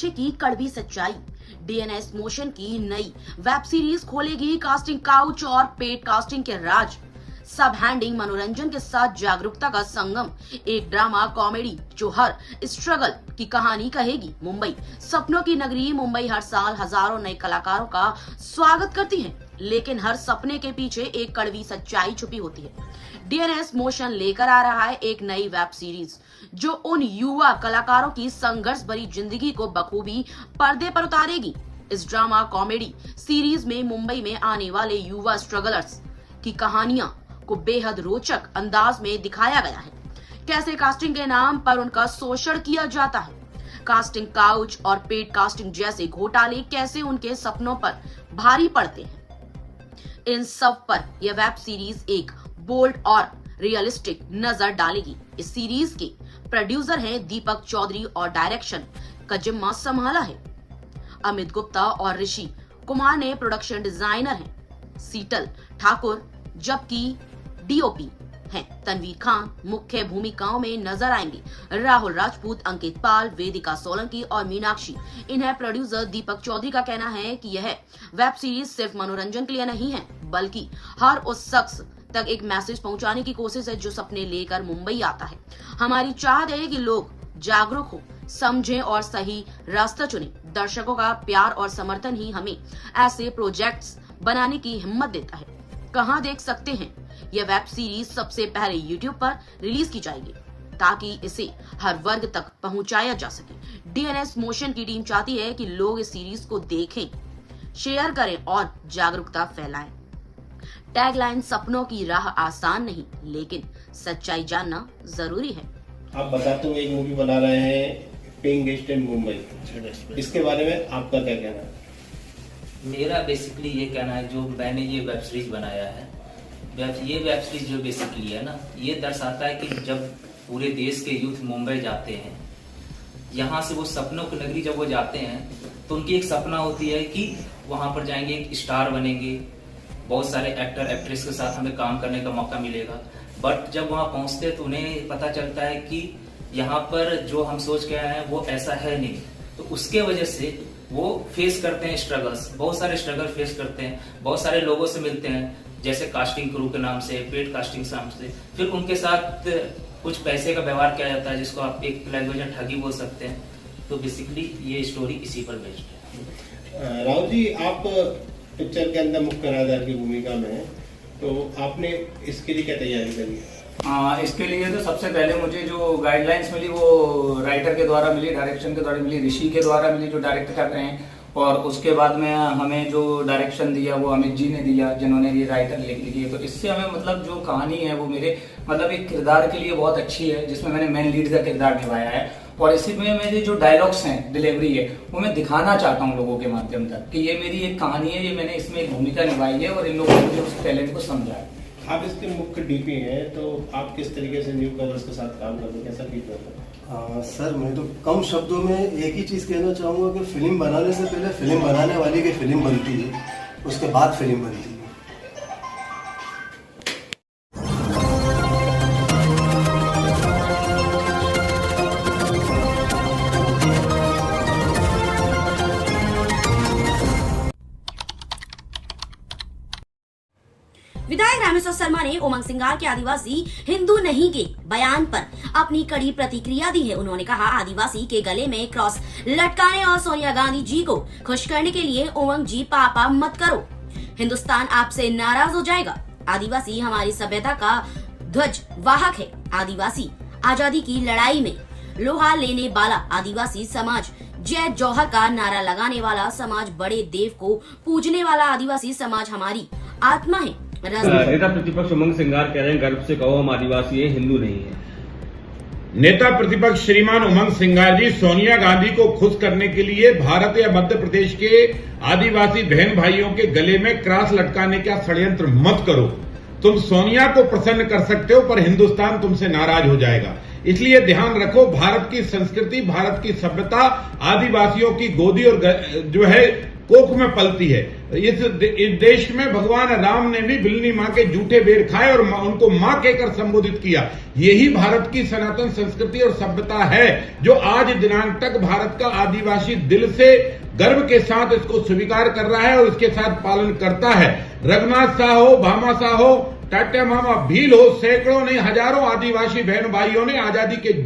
पीछे की कड़वी सच्चाई। डीएनएस मोशन की नई वेब सीरीज खोलेगी कास्टिंग काउच और पेड कास्टिंग के राज। सब हैंडिंग मनोरंजन के साथ जागरूकता का संगम, एक ड्रामा कॉमेडी जो हर स्ट्रगल की कहानी कहेगी। मुंबई सपनों की नगरी मुंबई हर साल हजारों नए कलाकारों का स्वागत करती है, लेकिन हर सपने के पीछे एक कड़वी सच्चाई छुपी होती है। डीएनएस मोशन लेकर आ रहा है एक नई वेब सीरीज जो उन युवा कलाकारों की संघर्ष भरी जिंदगी को बखूबी पर्दे पर उतारेगी। इस ड्रामा कॉमेडी सीरीज में मुंबई में आने वाले युवा स्ट्रगलर्स की कहानियां को बेहद रोचक अंदाज में दिखाया गया है। कैसे कास्टिंग के नाम पर उनका शोषण किया जाता है, कास्टिंग काउच और पेड कास्टिंग जैसे घोटाले कैसे उनके सपनों पर भारी पड़ते हैं, इन सब पर यह वेब सीरीज एक बोल्ड और रियलिस्टिक नजर डालेगी। इस सीरीज के प्रोड्यूसर हैं दीपक चौधरी और डायरेक्शन का जिम्मा संभाला है अमित गुप्ता और ऋषि कुमार ने प्रोडक्शन डिजाइनर हैं शीतल ठाकुर, जबकि डीओपी हैं तनवीर खान। मुख्य भूमिकाओं में नजर आएंगे राहुल राजपूत, अंकित पाल, वेदिका सोलंकी और मीनाक्षी। इन्हें प्रोड्यूसर दीपक चौधरी का कहना है कि यह वेब सीरीज सिर्फ मनोरंजन के लिए नहीं है, बल्कि हर उस शख्स तक एक मैसेज पहुंचाने की कोशिश है जो सपने लेकर मुंबई आता है। हमारी चाहत है कि लोग जागरूक हो, समझें और सही रास्ता चुनें। दर्शकों का प्यार और समर्थन ही हमें ऐसे प्रोजेक्ट्स बनाने की हिम्मत देता है। कहां देख सकते हैं? यह वेब सीरीज सबसे पहले YouTube पर रिलीज की जाएगी ताकि इसे हर वर्ग तक पहुंचाया जा सके। डीएनएस मोशन की टीम चाहती है कि लोग इस सीरीज को देखें, शेयर करें और जागरूकता फैलाएं। टैगलाइन सपनों की राह आसान नहीं, लेकिन सच्चाई जानना जरूरी है। आप बताते हुए एक मूवी बना रहे हैं पेइंग गेस्ट इन मुंबई, इसके बारे में आपका क्या कहना है? मेरा बेसिकली ये कहना है, जो मैंने ये वेब सीरीज बनाया है, ये वेब सीरीज जो बेसिकली है ना, ये दर्शाता है कि जब पूरे देश के यूथ मुंबई जाते हैं, यहाँ से वो सपनों की नगरी जब वो जाते हैं तो उनकी एक सपना होती है कि वहां पर जाएंगे, एक स्टार बनेंगे, बहुत सारे एक्टर एक्ट्रेस के साथ हमें काम करने का मौका मिलेगा। बट जब वहां पहुंचते तो उन्हें पता चलता है कि यहाँ पर जो हम सोच के आए हैं वो ऐसा है नहीं। तो उसके वजह से वो फेस करते हैं स्ट्रगल्स, बहुत सारे स्ट्रगल फेस करते हैं, बहुत सारे लोगों से मिलते हैं, जैसे कास्टिंग क्रू के नाम से, पेड कास्टिंग के नाम से। फिर उनके साथ कुछ पैसे का व्यवहार किया जाता है, जिसको आप एक लैंग्वेज में ठगी बोल सकते हैं। तो बेसिकली ये स्टोरी इसी पर बेस्ड है। राहुल जी, आप पिक्चर के अंदर मुख्य किरदार की भूमिका में हैं, तो आपने इसके लिए क्या तैयारी करी है? इसके लिए तो सबसे पहले मुझे जो गाइडलाइंस मिली वो राइटर के द्वारा मिली, डायरेक्शन के द्वारा मिली, ऋषि के द्वारा मिली जो डायरेक्ट कर रहे हैं, और उसके बाद में हमें जो डायरेक्शन दिया वो अमित जी ने दिया, जिन्होंने ये राइटर लिख ली है। तो इससे हमें मतलब जो कहानी है वो मेरे मतलब एक किरदार के लिए बहुत अच्छी है, जिसमें मैंने मेन लीड का किरदार निभाया है। और इसी में मेरे जो डायलॉग्स हैं, डिलीवरी है, वो मैं दिखाना चाहता हूँ लोगों के माध्यम तक कि ये मेरी एक कहानी है, ये मैंने इसमें एक भूमिका निभाई है और इन लोगों ने उस टैलेंट को समझा है। आप इसके मुख्य डीपी हैं, तो आप किस तरीके से न्यू कमर्स के साथ काम करते हैं, कैसा फील करते हैं? सर, मैं तो कम शब्दों में एक ही चीज़ कहना चाहूँगा कि फिल्म बनाने से पहले फिल्म बनाने वाले की फिल्म बनती है, उसके बाद फिल्म बनती है। विधायक रामेश्वर शर्मा ने उमंग सिंगार के आदिवासी हिंदू नहीं के बयान पर अपनी कड़ी प्रतिक्रिया दी है। उन्होंने कहा, आदिवासी के गले में क्रॉस लटकाने और सोनिया गांधी जी को खुश करने के लिए उमंग जी पापा मत करो, हिंदुस्तान आपसे नाराज हो जाएगा। आदिवासी हमारी सभ्यता का ध्वज वाहक है। आदिवासी आजादी की लड़ाई में लोहा लेने वाला आदिवासी समाज, जय जौहर का नारा लगाने वाला समाज, बड़े देव को पूजने वाला आदिवासी समाज हमारी आत्मा है। नेता प्रतिपक्ष उमंग सिंगार कह रहे हैं, गर्व से कहो हम आदिवासी हैं, हिंदू नहीं है। नेता प्रतिपक्ष श्रीमान उमंग सिंगार जी, सोनिया गांधी को खुश करने के लिए भारत या मध्य प्रदेश के आदिवासी बहन भाइयों के गले में क्रॉस लटकाने का षड्यंत्र मत करो। तुम सोनिया को प्रसन्न कर सकते हो, पर हिंदुस्तान तुमसे नाराज हो जाएगा। इसलिए ध्यान रखो, भारत की संस्कृति, भारत की सभ्यता आदिवासियों की गोदी और जो है कोख में पलती है। इस देश में भगवान राम ने भी बिल्ली माँ के जूठे बेर खाए और उनको माँ कहकर संबोधित किया। यही भारत की सनातन संस्कृति और सभ्यता है जो आज दिनांक तक भारत का आदिवासी दिल से गर्व के साथ इसको स्वीकार कर रहा है और इसके साथ पालन करता है। रघुनाथ शाह हो, भामा शाह हो, टाटा मामा भील हो, सैकड़ों नहीं हजारों आदिवासी बहन भाइयों ने आजादी के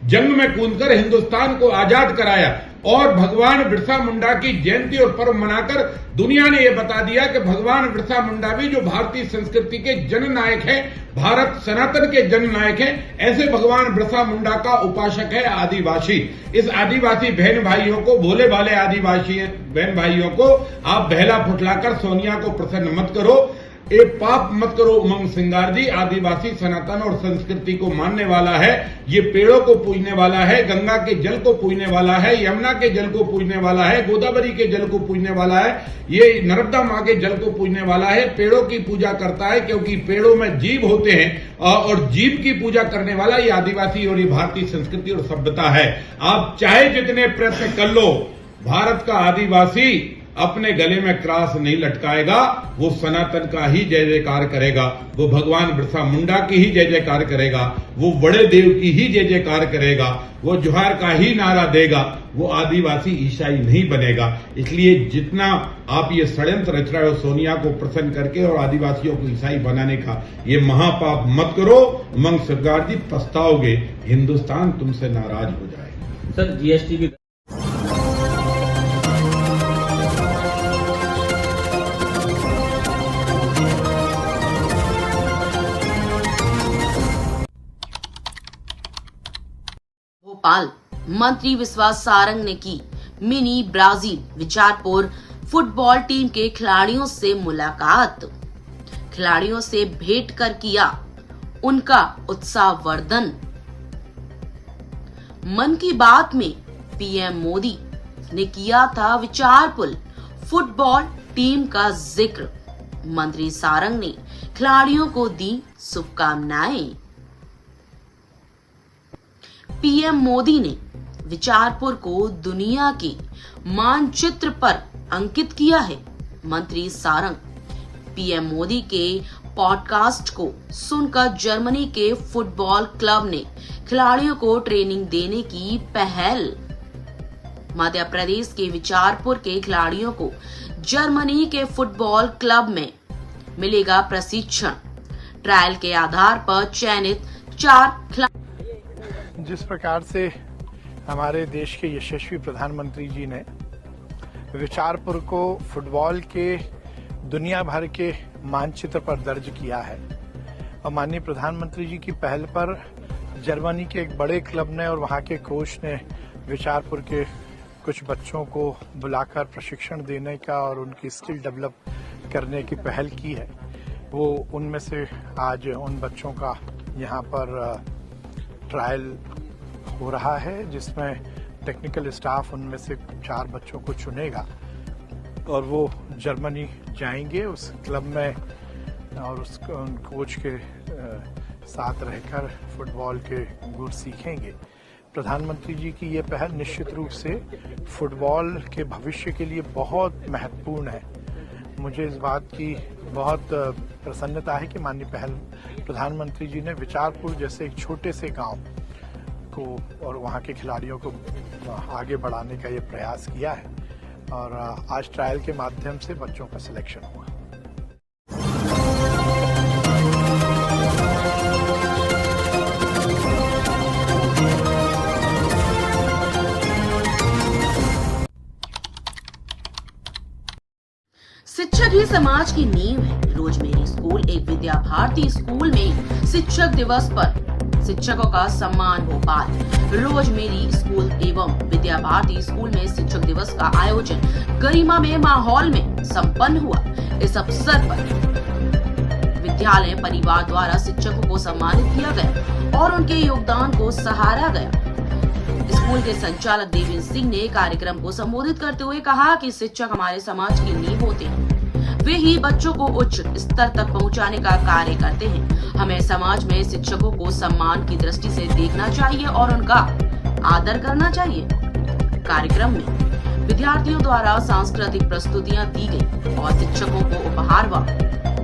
जंग में कूदकर हिंदुस्तान को आजाद कराया और भगवान बिरसा मुंडा की जयंती और पर्व मनाकर दुनिया ने यह बता दिया कि भगवान बिरसा मुंडा भी जो भारतीय संस्कृति के जननायक हैं, भारत सनातन के जननायक हैं, ऐसे भगवान बिरसा मुंडा का उपासक है आदिवासी। इस आदिवासी बहन भाइयों को, भोले भाले आदिवासी बहन भाइयों को आप बहला फुसलाकर सोनिया को प्रसन्न मत करो, ये पाप मत करो। उमंग सिंगार जी आदिवासी सनातन और संस्कृति को मानने वाला है, ये पेड़ों को पूजने वाला है, गंगा के जल को पूजने वाला है, यमुना के जल को पूजने वाला है, गोदावरी के जल को पूजने वाला है, ये नर्मदा माँ के जल को पूजने वाला है। पेड़ों की पूजा करता है क्योंकि पेड़ों में जीव होते हैं और जीव की पूजा करने वाला ये आदिवासी और ये भारतीय संस्कृति और सभ्यता है। आप चाहे जितने प्रयत्न कर लो, भारत का आदिवासी अपने गले में क्रॉस नहीं लटकाएगा, वो सनातन का ही जय जयकार करेगा, वो भगवान बिरसा मुंडा की ही जय जयकार करेगा, वो बड़े देव की ही जय जयकार करेगा, वो जोहार का ही नारा देगा, वो आदिवासी ईसाई नहीं बनेगा। इसलिए जितना आप ये षड्यंत्र रच रहे हो सोनिया को प्रसन्न करके और आदिवासियों को ईसाई बनाने का, ये महापाप मत करो। उमंग सिंगार जी पछताओगे, हिंदुस्तान तुमसे नाराज हो जाएगा। सर जीएसटी की भोपाल मंत्री विश्वास सारंग ने की mini Brazil Vicharpur football team के खिलाड़ियों से मुलाकात, खिलाड़ियों से भेंट कर किया उनका उत्साहवर्धन। मन की बात में पीएम मोदी ने किया था विचारपुर फुटबॉल टीम का जिक्र। मंत्री सारंग ने खिलाड़ियों को दी शुभकामनाएं। पीएम मोदी ने विचारपुर को दुनिया के मानचित्र पर अंकित किया है। मंत्री सारंग पीएम मोदी के पॉडकास्ट को सुनकर जर्मनी के फुटबॉल क्लब ने खिलाड़ियों को ट्रेनिंग देने की पहल। मध्य प्रदेश के विचारपुर के खिलाड़ियों को जर्मनी के फुटबॉल क्लब में मिलेगा प्रशिक्षण। ट्रायल के आधार पर चयनित 4 खिलाड़ी। जिस प्रकार से हमारे देश के यशस्वी प्रधानमंत्री जी ने विचारपुर को फुटबॉल के दुनिया भर के मानचित्र पर दर्ज किया है और माननीय प्रधानमंत्री जी की पहल पर जर्मनी के एक बड़े क्लब ने और वहां के कोच ने विचारपुर के कुछ बच्चों को बुलाकर प्रशिक्षण देने का और उनकी स्किल डेवलप करने की पहल की है। वो उनमें से आज उन बच्चों का यहाँ पर ट्रायल हो रहा है जिसमें टेक्निकल स्टाफ उनमें से 4 बच्चों को चुनेगा और वो जर्मनी जाएंगे उस क्लब में और उस कोच के साथ रहकर फुटबॉल के गुर सीखेंगे। प्रधानमंत्री जी की ये पहल निश्चित रूप से फुटबॉल के भविष्य के लिए बहुत महत्वपूर्ण है। मुझे इस बात की बहुत प्रसन्नता है कि माननीय प्रधानमंत्री जी ने विचारपुर जैसे एक छोटे से गांव को और वहां के खिलाड़ियों को आगे बढ़ाने का ये प्रयास किया है और आज ट्रायल के माध्यम से बच्चों का सिलेक्शन हुआ। शिक्षक ही समाज की नींव है। रोज मेरी स्कूल एक विद्या भारती स्कूल में शिक्षक दिवस पर शिक्षकों का सम्मान भोपाल। रोज मेरी स्कूल एवं विद्या भारती स्कूल में शिक्षक दिवस का आयोजन गरिमामय माहौल में संपन्न हुआ। इस अवसर पर विद्यालय परिवार द्वारा शिक्षकों को सम्मानित किया गया और उनके योगदान को सराहा गया। स्कूल के संचालक देवेंद्र सिंह ने कार्यक्रम को संबोधित करते हुए कहा कि शिक्षक हमारे समाज की नींव होते हैं। वे ही बच्चों को उच्च स्तर तक पहुंचाने का कार्य करते हैं। हमें समाज में शिक्षकों को सम्मान की दृष्टि से देखना चाहिए और उनका आदर करना चाहिए। कार्यक्रम में विद्यार्थियों द्वारा सांस्कृतिक प्रस्तुतियां दी गई और शिक्षकों को उपहार व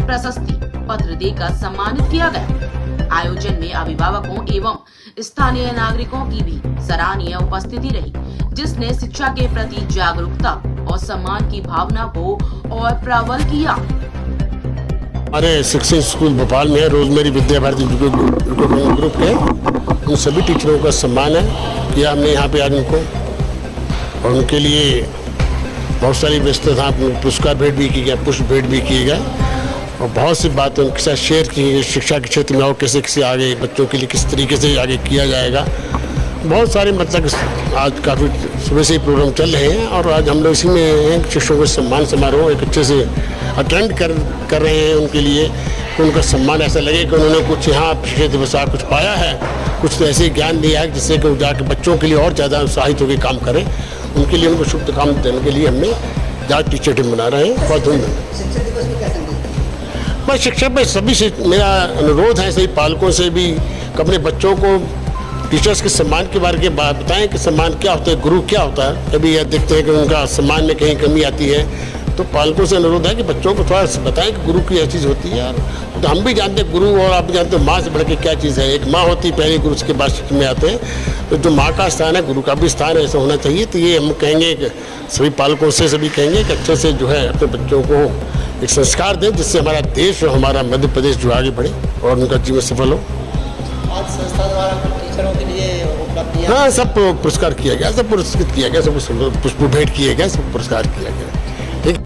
प्रशस्ति पत्र देकर सम्मानित किया गया। आयोजन में अभिभावकों एवं स्थानीय नागरिकों की भी सराहनीय उपस्थिति रही, जिसने शिक्षा के प्रति जागरूकता और सम्मान की भावना को और प्रबल किया। हमारे शिक्षण स्कूल भोपाल में रोजमेरी विद्या भारती ग्रुप के उन सभी टीचरों का सम्मान है किया हमने यहाँ पे आज उनको, और उनके लिए बहुत सारी व्यवस्था पुरस्कार भेंट भी की गया, पुष्प भेंट भी किए गए और बहुत सी बातें उनके साथ शेयर की गई। शिक्षा के क्षेत्र में और कैसे आगे बच्चों के लिए किस तरीके से आगे किया जाएगा, बहुत सारे मतलब आज काफ़ी सुबह से ही प्रोग्राम चल रहे हैं और आज हम लोग इसी में हैं। शिक्षकों के सम्मान समारोह एक अच्छे से अटेंड कर रहे हैं उनके लिए, उनका सम्मान ऐसा लगे कि उन्होंने कुछ यहाँ क्षेत्र में कुछ पाया है, कुछ तो ऐसे ज्ञान दिया है जिससे कि जाके बच्चों के लिए और ज़्यादा उत्साहित होकर काम करें। उनके लिए उनको शुभकामनाएं देने के लिए हमने आज टीचर डे मना रहे हैं। बहुत धन्यवाद। मैं शिक्षा पे सभी से मेरा अनुरोध है, सभी पालकों से भी अपने बच्चों को टीचर्स के सम्मान के बारे में बताएं कि सम्मान क्या होता है, गुरु क्या होता है। कभी यह देखते हैं कि उनका सम्मान में कहीं कमी आती है, तो पालकों से अनुरोध है कि बच्चों को थोड़ा सा बताएं कि गुरु की यह चीज़ होती है। यार तो हम भी जानते हैं गुरु, और आप भी जानते हो माँ से बढ़ के क्या चीज़ है। एक माँ होती है पहले, गुरु के बाद शिक्षक में आते हैं, तो जो माँ का स्थान है गुरु का भी स्थान है, ऐसा होना चाहिए। तो ये हम कहेंगे कि सभी पालकों से सभी कहेंगे कि अच्छे से जो है अपने बच्चों को एक संस्कार दें, जिससे हमारा देश और हमारा मध्य प्रदेश जो आगे बढ़े और उनका जीवन सफल हो। आज संस्था द्वारा टीचरों के लिए उपलब्धियां, हाँ, सब पुरस्कार किया गया, सब पुरस्कृत किया गया, सब पुष्प भेंट किए गए, सब पुरस्कार किया गया।